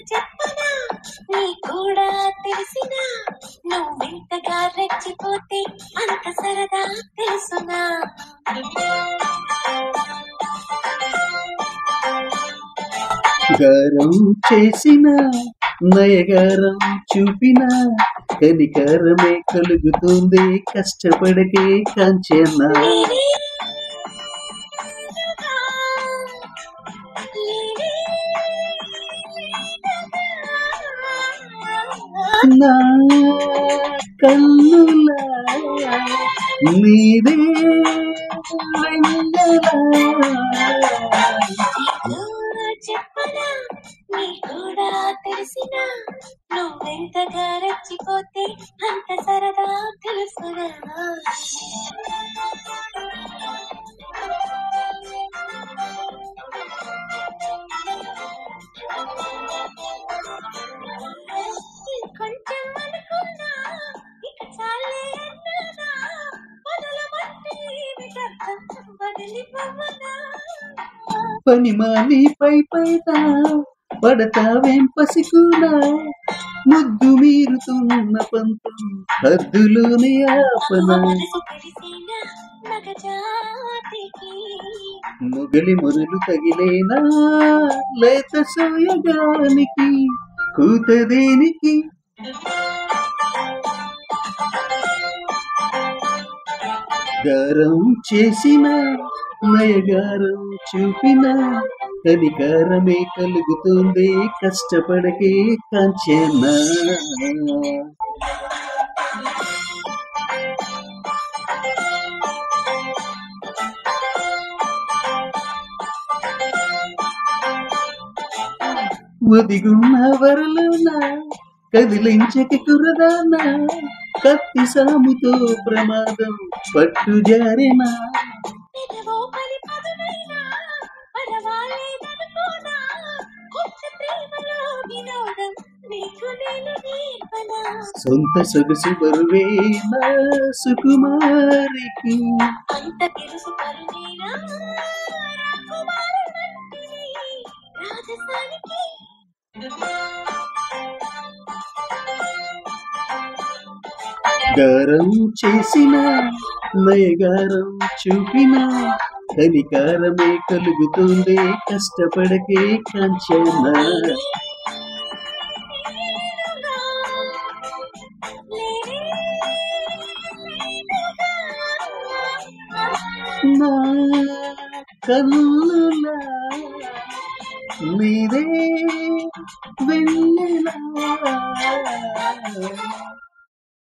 చెప్పనా నీ కూడా తెలిసిన నువ్వింతగా రెచ్చిపోతే అంత సరదా తెలుసునా గారం చేసిన నయగారం చూపిన కనికరమే కలుగుతుంది కష్టపడకే కాంచనా నా కన్నులా నీదే చెప్పనా నీ కూడా తెలిసిన నువ్వెంతగా రెచ్చిపోతే అంత సరదా తెలుసునా కొంచెం అనుకున్నా ఇక చాలే అన్నానా మొదలమంటే వదిలిపోవనా పని మాని పై పైదా పడతావేం పసికునా ముద్దు మీరుతున్న పంతం హద్దులోని ఆపన మొగలి మొదలు తగిలేనా లేత సోయగానికి కూత దేనికి గారం చేసిన నయగారం చూపిన కనికారమే కలుగుతుంది కష్టపడకే కాంచనా ఒదిగున్న వరలోన కదిలించక కురదానా కత్తి సాముతో ప్రమాదం పట్టు జారెనా సొంత సొగసు బరువేనా సుకుమారికి అంత తెలుసు పరునేనా రాజస్థానికి గారం చేసిన నయగారం చూపిన కనికారమే కలుగుతుంది కష్టపడకే కాంచనా నా కన్నులా మీరే వెన్నెలా